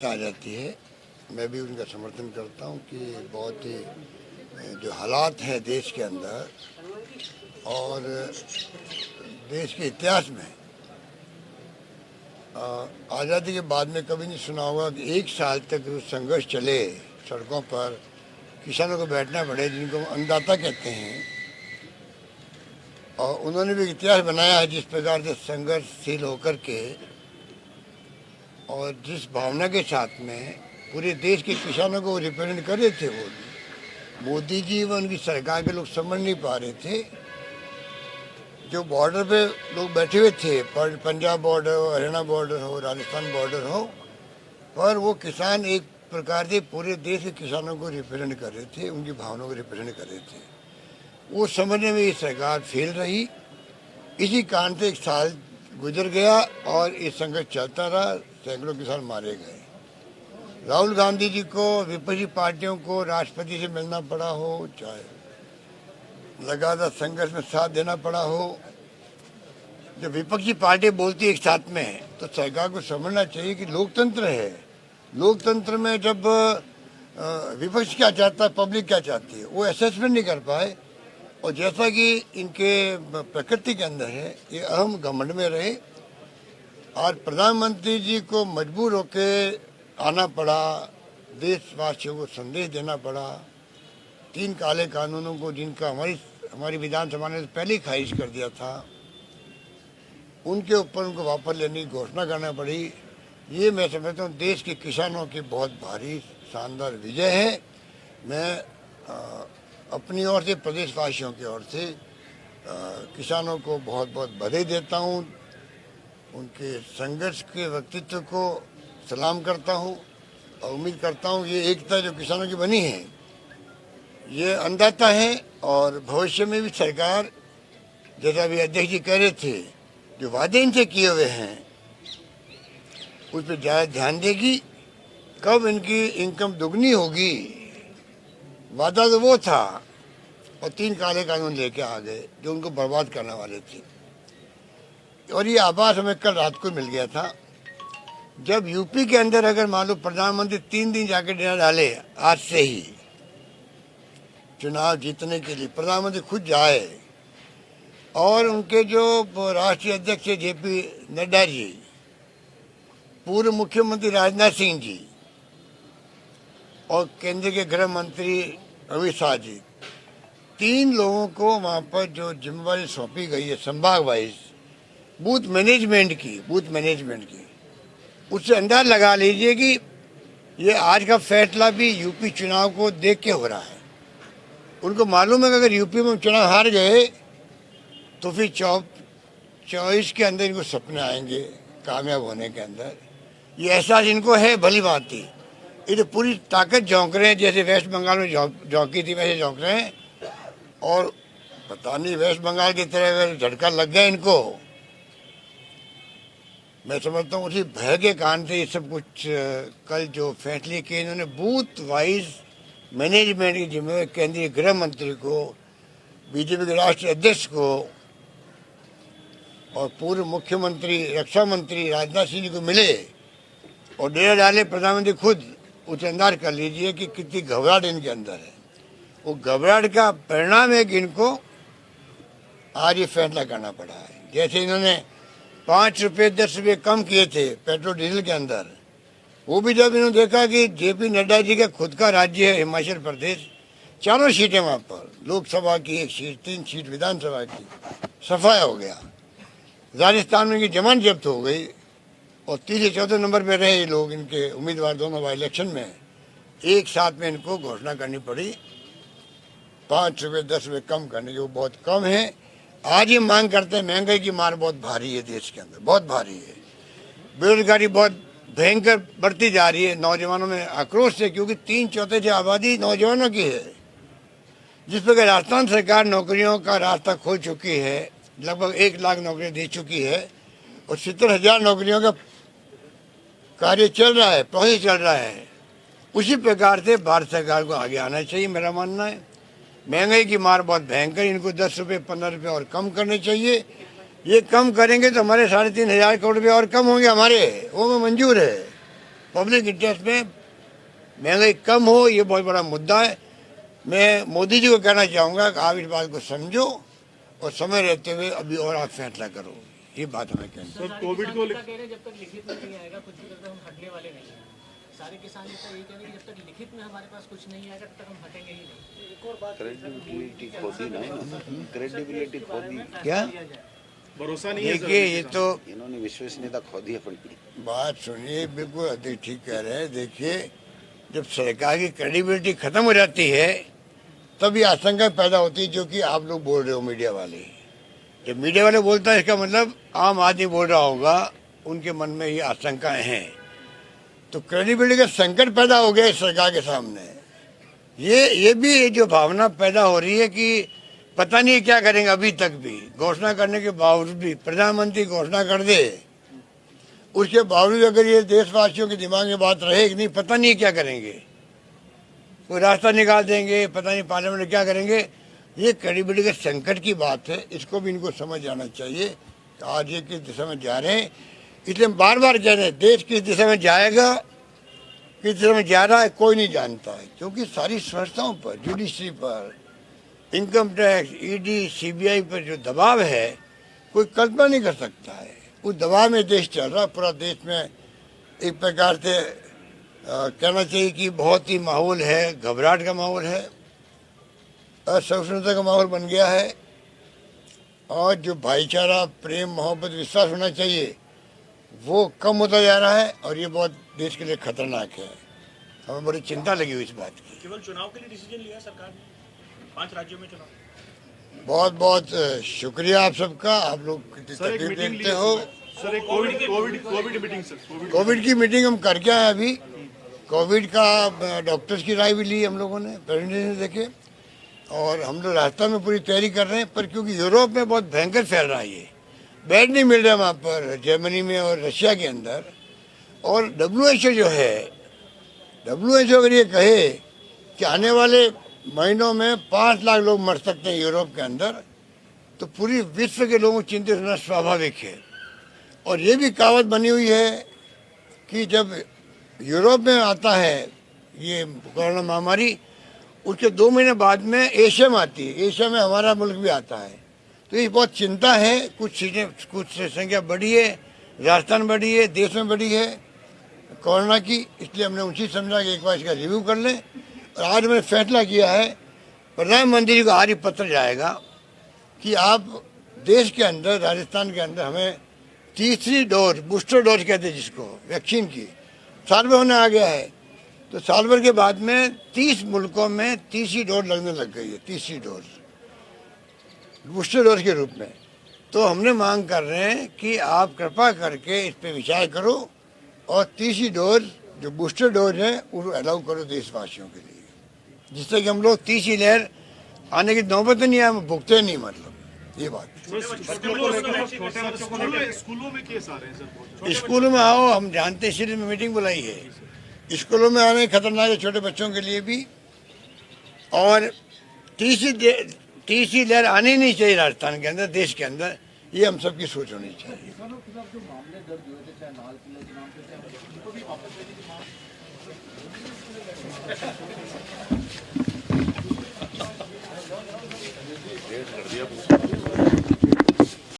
आ जाती है। मैं भी उनका समर्थन करता हूं कि बहुत ही जो हालात हैं देश के अंदर और देश के इतिहास में आज़ादी के बाद में कभी नहीं सुना होगा कि 1 साल तक संघर्ष चले, सड़कों पर किसानों को बैठना पड़े, जिनको अन्नदाता कहते हैं। और उन्होंने भी इतिहास बनाया है जिस प्रकार से संघर्षशील होकर के और जिस भावना के साथ में पूरे देश के किसानों को रिप्रेजेंट कर रहे थे। वो मोदी जी व उनकी सरकार के लोग समझ नहीं पा रहे थे। जो बॉर्डर पे लोग बैठे हुए थे, पंजाब बॉर्डर हो, हरियाणा बॉर्डर हो, राजस्थान बॉर्डर हो, पर वो किसान एक प्रकार से पूरे देश के किसानों को रिप्रेजेंट कर रहे थे, उनकी भावनाओं को रिप्रेजेंट कर रहे थे। वो समझने में ये सरकार फेल रही। इसी कारण से 1 साल गुजर गया और ये संघर्ष चलता रहा, सैकड़ों किसान मारे गए। राहुल गांधी जी को, विपक्षी पार्टियों को राष्ट्रपति से मिलना पड़ा हो, चाहे लगातार संघर्ष में साथ देना पड़ा हो। जब विपक्षी पार्टी बोलती है एक साथ में, तो सरकार को समझना चाहिए कि लोकतंत्र है। लोकतंत्र में जब विपक्ष क्या चाहता है, पब्लिक क्या चाहती है, वो असेसमेंट नहीं कर पाए। और जैसा कि इनके प्रकृति के अंदर है, ये अहम घमंड में रहे और प्रधानमंत्री जी को मजबूर होकर आना पड़ा, देशवासियों को संदेश देना पड़ा। 3 काले कानूनों को, जिनका हमारी विधानसभा ने पहले ही खारिज कर दिया था, उनके ऊपर उनको वापस लेने की घोषणा करना पड़ी। ये मैं समझता हूँ देश के किसानों की बहुत भारी शानदार विजय है। मैं अपनी ओर से, प्रदेशवासियों की ओर से किसानों को बहुत बहुत बधाई देता हूँ। उनके संघर्ष के व्यक्तित्व को सलाम करता हूँ और उम्मीद करता हूँ ये एकता जो किसानों की बनी है, ये अन्नदाता है। और भविष्य में भी सरकार, जैसा अभी अध्यक्ष जी कह रहे थे, जो वादे इनसे किए हुए हैं उस पर ज़्यादा ध्यान देगी। कब इनकी इनकम दुगनी होगी, वादा तो वो था, और 3 काले कानून लेके आ गए जो उनको बर्बाद करने वाले थे। और ये आभास हमें कल रात को मिल गया था, जब यूपी के अंदर अगर मान लो प्रधानमंत्री 3 दिन जाके डेरा डाले, आज से ही चुनाव जीतने के लिए प्रधानमंत्री खुद जाए, और उनके जो राष्ट्रीय अध्यक्ष जेपी नड्डा जी, पूर्व मुख्यमंत्री राजनाथ सिंह जी और केंद्र के गृह मंत्री अमित शाह जी, 3 लोगों को वहाँ पर जो जिम्मेवारी सौंपी गई है संभाग वाइज बूथ मैनेजमेंट की, उससे अंदाज लगा लीजिए कि ये आज का फैसला भी यूपी चुनाव को देख के हो रहा है। उनको मालूम है कि अगर यूपी में चुनाव हार गए तो फिर 24 के अंदर इनको सपने आएंगे कामयाब होने के अंदर। ये एहसास इनको है भली भांति। ये तो पूरी ताकत झोंक रहे हैं, जैसे वेस्ट बंगाल में झोंकी थी वैसे झोंक रहे हैं। और पता नहीं वेस्ट बंगाल की तरह झटका लग गया इनको। मैं समझता हूँ उसी भय के कारण से ये सब कुछ कल जो फैसले किए इन्होंने बूथ वाइज मैनेजमेंट की जिम्मेदारी केंद्रीय गृह मंत्री को, बीजेपी के राष्ट्रीय अध्यक्ष को और पूर्व मुख्यमंत्री रक्षा मंत्री राजनाथ सिंह जी को मिले और डेरा डाले प्रधानमंत्री खुद। उसे अंदाज कर लीजिए कि कितनी घबराहट इनके अंदर है। वो घबराहट का परिणाम है कि इनको आज ये फैसला करना पड़ा है। जैसे इन्होंने 5 रुपये 10 रुपये कम किए थे पेट्रोल डीजल के अंदर, वो भी जब इन्होंने देखा कि जेपी नड्डा जी का खुद का राज्य है हिमाचल प्रदेश, 4 सीटें वहाँ पर, लोकसभा की 1 सीट, 3 सीट विधानसभा की, सफाया हो गया। राजस्थान में इनकी जमानत जब्त हो गई और 3 14 नंबर पे रहे लोग, इनके उम्मीदवार दोनों बाई इलेक्शन में। एक साथ में इनको घोषणा करनी पड़ी 5 रुपये 10 रुपये कम करने की, वो बहुत कम है। आज ये मांग करते हैं, महंगाई की मार बहुत भारी है देश के अंदर, बहुत भारी है। बेरोजगारी बहुत भयंकर बढ़ती जा रही है। नौजवानों में आक्रोश है क्योंकि 3/4 आबादी नौजवानों की है। जिस प्रकार राजस्थान सरकार नौकरियों का रास्ता खोल चुकी है, लगभग 1 लाख नौकरियां दे चुकी है और 70,000 नौकरियों का कार्य चल रहा है, प्रोसेस चल रहा है। उसी प्रकार से भारत सरकार को आगे आना चाहिए, मेरा मानना है। महंगाई की मार बहुत भयंकर, इनको 10 रुपये 15 रुपये और कम करने चाहिए। ये कम करेंगे तो हमारे 3,500 करोड़ रुपये और कम होंगे हमारे, वो में मंजूर है। पब्लिक इंटरेस्ट में महंगाई कम हो, ये बहुत बड़ा मुद्दा है। मैं मोदी जी को कहना चाहूँगा कि आप इस बात को समझो और समय रहते हुए अभी और आप फैसला करो, ये बात हमें कहनी। सर कोविड को कह रहे हैं जब तक लिखित में नहीं आएगा कुछ भी करते हम हटने वाले नहीं हैं। सारे किसान नेता यही कह रहे हैं कि जब तक लिखित में हमारे पास कुछ नहीं आएगा तब तक हम हटेंगे ही नहीं। एक और बात, क्रेडिबिलिटी खो दी ना, क्रेडिबिलिटी खो दी, क्या भरोसा नहीं है। देखिए, ये तो इन्होंने विश्वसनीयता खो दी अपनी। बात सुनिए, बिल्कुल अधिक ठीक कह रहे हैं। देखिए, जब सरकार की क्रेडिबिलिटी खत्म हो जाती है तब ये आशंका पैदा होती है जो कि आप लोग बोल रहे हो, मीडिया वाले। जब मीडिया वाले बोलता है इसका मतलब आम आदमी बोल रहा होगा, उनके मन में ये आशंकाएं हैं। तो क्रेडिबिलिटी का संकट पैदा हो गया इस सरकार के सामने। ये भी जो भावना पैदा हो रही है कि पता नहीं क्या करेंगे। अभी तक भी घोषणा करने के बावजूद भी, प्रधानमंत्री घोषणा कर दे, उसके बावजूद अगर ये देशवासियों के दिमाग में बात रहे कि नहीं पता नहीं क्या करेंगे, कोई रास्ता निकाल देंगे, पता नहीं पार्लियामेंट में क्या करेंगे, ये क्रेडिबिलिटी के संकट की बात है। इसको भी इनको समझ जाना चाहिए। आज ये किस दिशा में जा रहे हैं, इसलिए हम बार बार कह रहे हैं देश किस दिशा में जाएगा, किस दिशा में जा रहा है कोई नहीं जानता है। क्योंकि सारी संस्थाओं पर, जुडिशरी पर, इनकम टैक्स, ईडी, सीबीआई पर जो दबाव है कोई कल्पना नहीं कर सकता है। उस दबाव में देश चल रहा है। पूरा देश में एक प्रकार से कहना चाहिए कि बहुत ही माहौल है, घबराहट का माहौल है, असहिष्णुता का माहौल बन गया है। और जो भाईचारा, प्रेम, मोहब्बत, विश्वास होना चाहिए वो कम होता जा रहा है और ये बहुत देश के लिए खतरनाक है। हमें बड़ी चिंता लगी हुई इस बात की। केवल चुनाव के लिए डिसीजन लिया सरकार ने, 5 राज्यों में चुनाव। बहुत बहुत शुक्रिया आप सबका। आप लोग कितनी तकलीफ देखते हो। सर एक कोविड मीटिंग, सर कोविड की मीटिंग हम करके आए अभी। कोविड का डॉक्टर्स की राय भी ली हम लोगों ने, प्रेजेंटेशन देखे, और हम लोग रास्ता में पूरी तैयारी कर रहे हैं। पर क्योंकि यूरोप में बहुत भयंकर फैल रहा है, ये बेड नहीं मिल रहा वहाँ पर, जर्मनी में और रशिया के अंदर। और WHO जो है, WHO अगर ये कहे कि आने वाले महीनों में 5 लाख लोग मर सकते हैं यूरोप के अंदर, तो पूरी विश्व के लोगों को चिंतित होना स्वाभाविक है। और ये भी कहावत बनी हुई है कि जब यूरोप में आता है ये कोरोना महामारी, उसके 2 महीने बाद में एशिया में आती है। एशिया में हमारा मुल्क भी आता है। तो ये बहुत चिंता है। कुछ चीज़ें, कुछ संख्या बढ़ी है, राजस्थान बढ़ी है, देश में बढ़ी है कोरोना की। इसलिए हमने उचित समझा कि एक बार इसका रिव्यू कर लें। और आज मैंने फैसला किया है, प्रधानमंत्री जी को आज ही पत्र जाएगा कि आप देश के अंदर, राजस्थान के अंदर हमें तीसरी डोज, बूस्टर डोज कहते हैं जिसको, वैक्सीन की, साल भर होने आ गया है। तो साल भर के बाद में 30 मुल्कों में तीसरी डोज लगने लग गई है, तीसरी डोज बूस्टर डोज के रूप में। तो हमने मांग कर रहे हैं कि आप कृपा करके इस पर विचार करो और तीसरी डोज जो बूस्टर डोज है उसको अलाउ करो देशवासियों के लिए, जिससे कि हम लोग तीसरी लहर आने की नौबत नहीं आए, हम भुगते नहीं। मतलब ये बात। स्कूलों में केस आ रहे हैं सर। स्कूलों में आओ, हम जानते हैं, इसलिए मीटिंग बुलाई है। स्कूलों में आने खतरनाक है छोटे बच्चों के लिए भी। और तीसरी लहर आनी नहीं चाहिए राजस्थान के अंदर, देश के अंदर। ये हम सबकी सोच होनी चाहिए। रेड कर दिया।